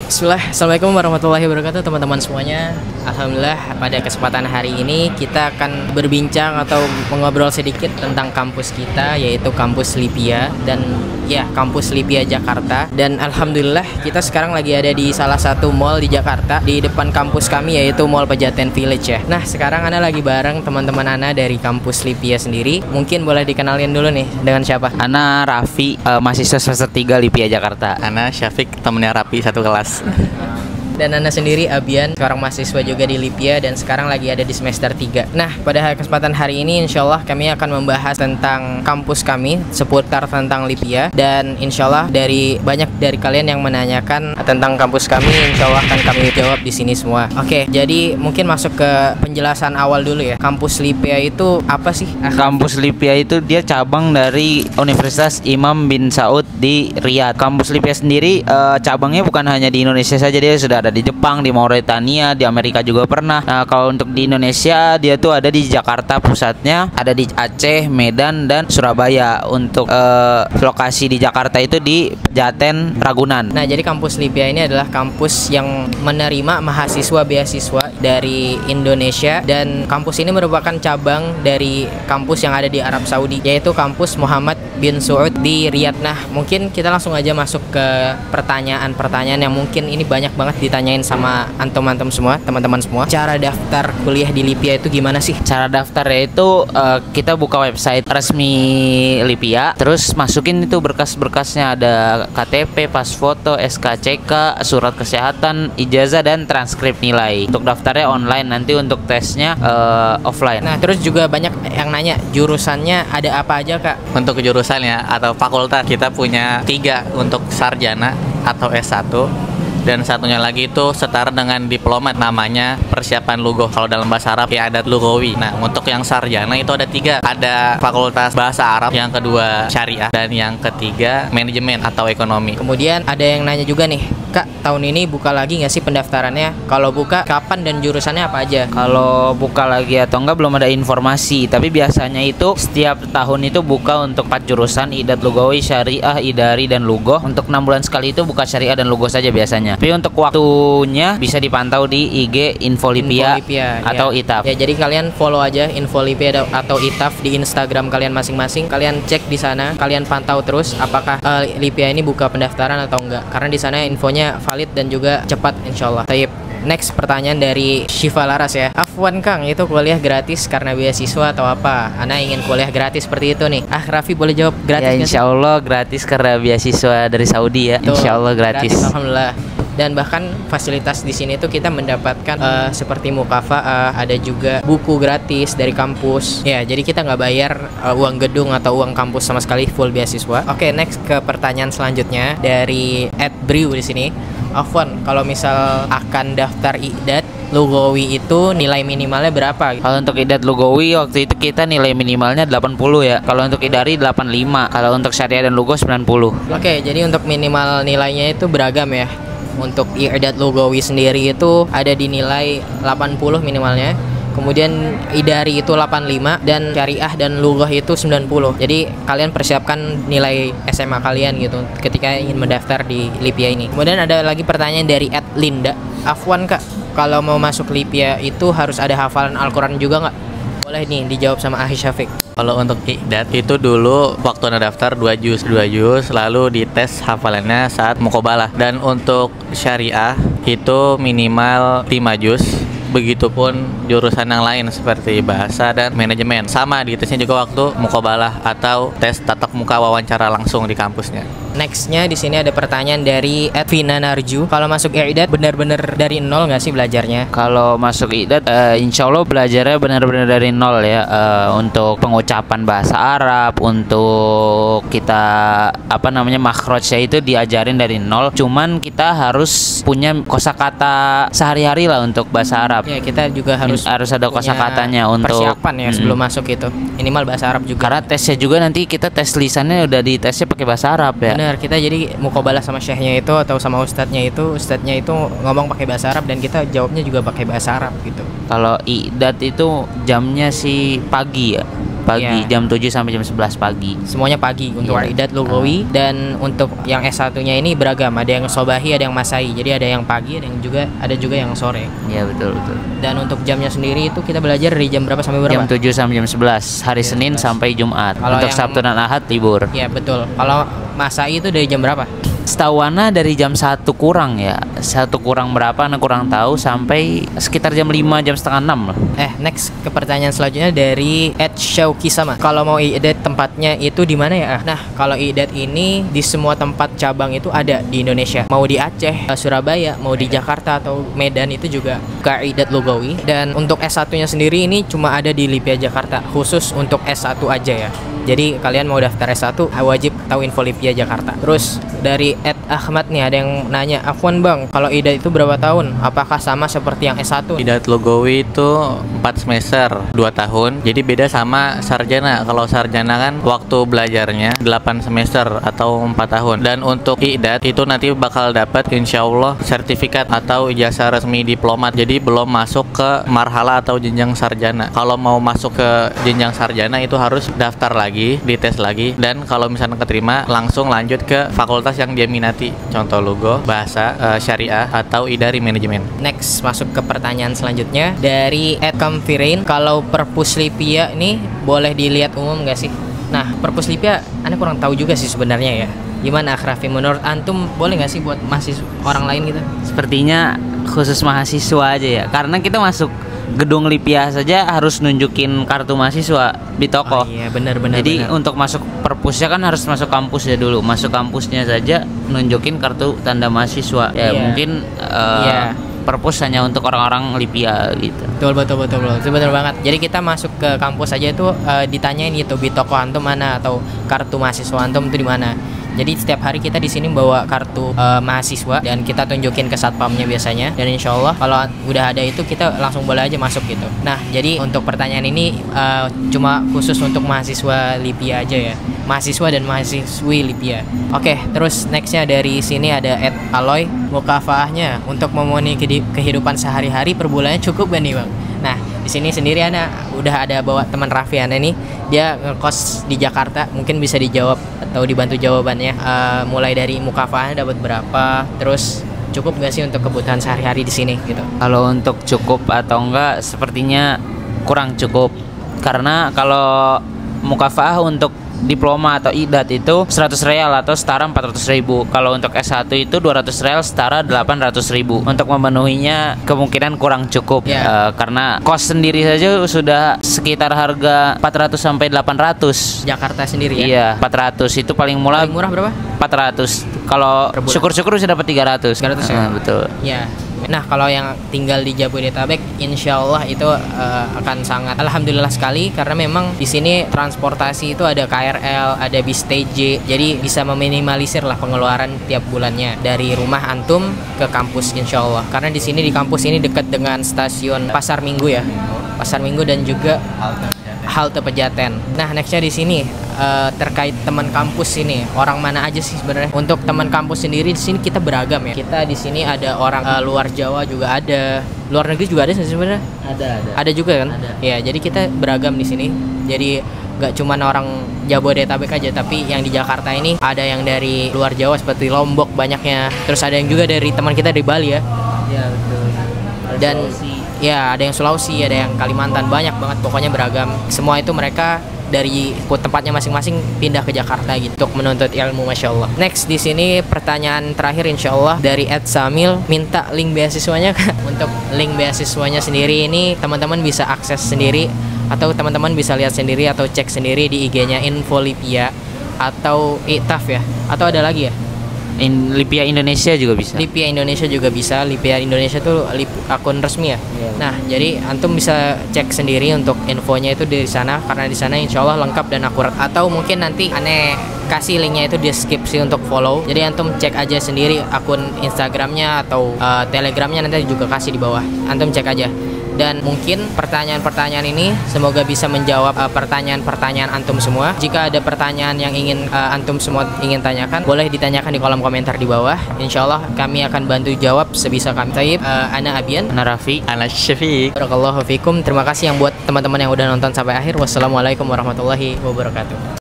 Bismillah, Assalamualaikum warahmatullahi wabarakatuh teman-teman semuanya. Alhamdulillah pada kesempatan hari ini kita akan berbincang atau mengobrol sedikit tentang kampus kita, yaitu kampus Lipia dan kampus Lipia Jakarta. Dan Alhamdulillah kita sekarang lagi ada di salah satu mall di Jakarta, di depan kampus kami, yaitu Mall Pejaten Village ya. Nah sekarang Ana lagi bareng teman-teman Ana dari kampus Lipia sendiri. Mungkin boleh dikenalin dulu nih, dengan siapa? Ana Raffi, mahasiswa semester 3 Lipia Jakarta. Ana Syafiq, temennya Rapi satu kelas. Dan Ana sendiri Abian, seorang mahasiswa juga di Lipia dan sekarang lagi ada di semester 3. Nah, pada kesempatan hari ini insya Allah kami akan membahas tentang kampus kami, seputar tentang Lipia. Dan insya Allah banyak dari kalian yang menanyakan tentang kampus kami, insya Allah akan kami jawab di sini semua. Oke, jadi mungkin masuk ke penjelasan awal dulu ya. Kampus Lipia itu apa sih? Kampus Lipia itu dia cabang dari Universitas Imam bin Saud di Riyadh. Kampus Lipia sendiri cabangnya bukan hanya di Indonesia saja, dia sudah ada di Jepang, di Mauritania, di Amerika juga pernah. Nah, kalau untuk di Indonesia dia tuh ada di Jakarta pusatnya, ada di Aceh, Medan, dan Surabaya. Untuk lokasi di Jakarta itu di Pejaten, Ragunan. Nah, jadi kampus Lipia ini adalah kampus yang menerima mahasiswa beasiswa dari Indonesia, dan kampus ini merupakan cabang dari kampus yang ada di Arab Saudi, yaitu kampus Muhammad bin Saud di Riyadh. Nah, mungkin kita langsung aja masuk ke pertanyaan-pertanyaan yang mungkin ini banyak banget ditanyain sama antum-antum semua, teman-teman semua. Cara daftar kuliah di Lipia itu gimana sih? Cara daftarnya itu kita buka website resmi Lipia, terus masukin itu berkas-berkasnya, ada KTP, pas foto, SKCK, surat kesehatan, ijazah, dan transkrip nilai. Untuk daftarnya online, nanti untuk tesnya offline. Nah, terus juga banyak yang nanya jurusannya ada apa aja, Kak? Untuk jurusannya atau fakultas kita punya 3 untuk sarjana atau S1. Dan satunya lagi itu setara dengan diplomat, namanya persiapan lugoh. Kalau dalam bahasa Arab ya adat lugawi. Nah, untuk yang sarjana itu ada 3. Ada fakultas bahasa Arab, yang kedua syariah, dan yang ketiga manajemen atau ekonomi. Kemudian ada yang nanya juga nih, Kak, tahun ini buka lagi nggak sih pendaftarannya? Kalau buka, kapan dan jurusannya apa aja? Kalau buka lagi atau enggak belum ada informasi, tapi biasanya itu setiap tahun itu buka untuk 4 jurusan, idat lugawi, syariah, idari, dan lugoh. Untuk 6 bulan sekali itu buka syariah dan lugoh saja biasanya. Tapi untuk waktunya bisa dipantau di IG Info Lipia atau ITAF. Ya, jadi kalian follow aja Info Lipia atau ITAF di Instagram kalian masing-masing. Kalian cek di sana, kalian pantau terus apakah Lipia ini buka pendaftaran atau enggak. Karena di sana infonya valid dan juga cepat insyaallah. Taib. Next pertanyaan dari Syifa Laras ya. Afwan Kang, itu kuliah gratis karena beasiswa atau apa? Ana ingin kuliah gratis seperti itu nih. Raffi boleh jawab gratis? Ya insya Allah gratis karena beasiswa dari Saudi ya. Insya Allah gratis. Alhamdulillah. Dan bahkan fasilitas di sini tuh kita mendapatkan seperti mukafa'ah, ada juga buku gratis dari kampus. Ya, jadi kita nggak bayar uang gedung atau uang kampus sama sekali, full beasiswa. Oke, next ke pertanyaan selanjutnya dari @brew di sini. Afwan, kalau misal akan daftar idat lugawi itu nilai minimalnya berapa? Kalau untuk idat lugawi waktu itu kita nilai minimalnya 80 ya. Kalau untuk idari 85. Kalau untuk syariah dan lugoh 90. Oke, jadi untuk minimal nilainya itu beragam ya. Untuk idat lugawi sendiri itu ada di nilai 80 minimalnya. Kemudian idari itu 85 dan syariah dan lughah itu 90. Jadi kalian persiapkan nilai SMA kalian gitu ketika ingin mendaftar di Lipia ini. Kemudian ada lagi pertanyaan dari @linda. Afwan Kak, kalau mau masuk Lipia itu harus ada hafalan Al-Quran juga nggak? Boleh nih dijawab sama Ahi Syafiq. Kalau untuk idat itu dulu waktu Anda daftar 2 juz lalu dites hafalannya saat muqabalah. Dan untuk syariah itu minimal 5 juz. Begitupun jurusan yang lain seperti bahasa dan manajemen. Sama ditesnya juga waktu muqabalah atau tes tatap muka wawancara langsung di kampusnya. Nextnya di sini ada pertanyaan dari Vina Narju. Kalau masuk idat benar-benar dari nol nggak sih belajarnya? Kalau masuk idat insya Allah belajarnya benar-benar dari nol ya. Untuk pengucapan bahasa Arab, untuk kita makhrajnya itu diajarin dari nol. Cuman kita harus punya kosakata sehari-hari lah untuk bahasa Arab. Ya, kita juga harus ada kosakatanya untuk persiapan ya sebelum masuk itu. Minimal bahasa Arab juga. Karena tesnya juga nanti kita tes lisannya udah di tesnya pakai bahasa Arab ya. Benar, kita jadi muqabalah sama syekhnya itu atau sama ustadznya itu ngomong pakai bahasa Arab dan kita jawabnya juga pakai bahasa Arab gitu. Kalau idat itu jamnya sih pagi ya. pagi, Iya. jam 7 sampai jam 11 pagi. Semuanya pagi untuk Iya. Idat Lugawi. Dan untuk yang S1-nya ini beragam, ada yang Sobahi, ada yang Masai. Jadi ada yang pagi, ada juga yang sore. Iya, betul betul. Dan untuk jamnya sendiri itu kita belajar dari jam berapa sampai berapa? Jam 7 sampai jam 11, hari Senin 11. sampai Jumat. Kalau Untuk yang- Sabtu dan Ahad libur. Ya betul. Kalau Masai itu dari jam berapa? Setahu Ana dari jam 1 kurang ya. 1 kurang berapa Ana kurang tahu, sampai sekitar jam 5, jam setengah 6 lah. Next ke pertanyaan selanjutnya dari Ed Syauki sama. Kalau mau idat tempatnya itu di mana ya? Nah, kalau idat ini di semua tempat cabang itu ada di Indonesia. Mau di Aceh, Surabaya, mau di Jakarta atau Medan itu juga ke idat lugawi. Dan untuk S1-nya sendiri ini cuma ada di Lipia Jakarta, khusus untuk S1 aja ya. Jadi kalian mau daftar S1 wajib tahu info Lipia Jakarta. Terus dari Ed Ahmad nih ada yang nanya, "Afwan Bang, kalau idat itu berapa tahun? Apakah sama seperti yang S1?" Idat Lugawi itu 4 semester 2 tahun. Jadi beda sama sarjana. Kalau sarjana kan waktu belajarnya 8 semester atau 4 tahun. Dan untuk idat itu nanti bakal dapat insya Allah sertifikat atau ijazah resmi diplomat. Jadi belum masuk ke marhala atau jenjang sarjana. Kalau mau masuk ke jenjang sarjana itu harus daftar lagi, dites lagi, dan kalau misalnya keterima langsung lanjut ke fakultas yang dia minati. Contoh logo, bahasa, syariah, atau idari manajemen. Next, masuk ke pertanyaan selanjutnya dari Ed Kamfirin. Kalau perpus Lipia ini boleh dilihat umum nggak sih? Nah, perpus Lipia, Anda kurang tahu juga sih sebenarnya ya. Gimana Akhrafi? Menurut Antum boleh nggak sih buat mahasiswa orang lain gitu? Sepertinya khusus mahasiswa aja ya. Karena kita masuk gedung Lipia saja harus nunjukin kartu mahasiswa di toko. Oh iya, benar-benar. Jadi untuk masuk perpusnya kan harus masuk kampus ya dulu. Masuk kampusnya saja nunjukin kartu tanda mahasiswa. Ya Iya. mungkin Iya. perpus hanya untuk orang-orang Lipia gitu. Betul. Itu benar banget. Jadi kita masuk ke kampus aja itu ditanyain gitu, di toko antum mana atau kartu mahasiswa antum itu di mana. Jadi setiap hari kita di sini bawa kartu mahasiswa dan kita tunjukin ke satpamnya biasanya. Dan insya Allah kalau udah ada itu kita langsung boleh aja masuk gitu. Nah, jadi untuk pertanyaan ini cuma khusus untuk mahasiswa Lipia aja ya. Mahasiswa dan mahasiswi Lipia. Oke, terus nextnya dari sini ada Ed Aloy. Mukafaahnya untuk memenuhi kehidupan sehari-hari per bulannya cukup gak nih Bang? Nah, di sini sendiri Ana udah ada bawa teman Raffi Ana nih. Dia ngekos di Jakarta, mungkin bisa dijawab atau dibantu jawabannya. Mulai dari mukafaahnya dapat berapa, terus cukup gak sih untuk kebutuhan sehari-hari di sini gitu? Kalau untuk cukup atau enggak, sepertinya kurang cukup. Karena kalau mukafaah untuk diploma atau idat itu 100 real atau setara 400.000. Kalau untuk S1 itu 200 real setara 800.000. Untuk memenuhinya kemungkinan kurang cukup. Ya. Karena kos sendiri saja sudah sekitar harga 400 sampai 800. Jakarta sendiri ya? Iya, 400 itu paling murah. Paling murah berapa? 400. Kalau Per bulan. syukur-syukur bisa dapat 300. 300 ya? Betul. Ya. Nah, kalau yang tinggal di Jabodetabek, insya Allah itu akan sangat alhamdulillah sekali karena memang di sini transportasi itu ada KRL, ada bis TJ, jadi bisa meminimalisir lah pengeluaran tiap bulannya dari rumah antum ke kampus insya Allah. Karena di sini di kampus ini dekat dengan stasiun Pasar Minggu ya, Pasar Minggu dan juga halte Pejaten. Nah, nextnya di sini terkait teman kampus ini, orang mana aja sih sebenarnya? Untuk teman kampus sendiri di sini kita beragam ya. Kita di sini ada orang luar Jawa juga ada, luar negeri juga ada sih sebenarnya. Ada juga kan? Ada. Ya, jadi kita beragam di sini. Jadi gak cuman orang Jabodetabek aja, tapi yang di Jakarta ini ada yang dari luar Jawa seperti Lombok banyaknya. Terus ada yang juga dari teman kita dari Bali ya. Iya, betul. Dan ya ada yang Sulawesi, ada yang Kalimantan, banyak banget pokoknya beragam. Semua itu mereka dari tempatnya masing-masing pindah ke Jakarta gitu untuk menuntut ilmu, masya Allah. Next di sini pertanyaan terakhir insya Allah dari Ed Samil, minta link beasiswanya. Untuk link beasiswanya sendiri ini teman-teman bisa akses sendiri atau teman-teman bisa lihat sendiri atau cek sendiri di IG-nya Info Lipia atau Itaf ya, atau ada lagi ya? Lipia Indonesia juga bisa. Lipia Indonesia juga bisa. Lipia Indonesia tuh akun resmi ya. Iya. Nah, jadi antum bisa cek sendiri untuk infonya itu dari sana karena di sana insya Allah lengkap dan akurat. Atau mungkin nanti aneh kasih linknya itu di deskripsi untuk follow. Jadi antum cek aja sendiri akun Instagramnya atau Telegramnya nanti juga kasih di bawah. Antum cek aja. Dan mungkin pertanyaan-pertanyaan ini semoga bisa menjawab pertanyaan-pertanyaan antum semua. Jika ada pertanyaan yang ingin antum semua ingin tanyakan, boleh ditanyakan di kolom komentar di bawah. Insyaallah kami akan bantu jawab sebisa kami. Taib, ana Abian, Ana Rafi. Ana Syafiq. barakallahu fikum. Terima kasih yang buat teman-teman yang udah nonton sampai akhir. Wassalamualaikum warahmatullahi wabarakatuh.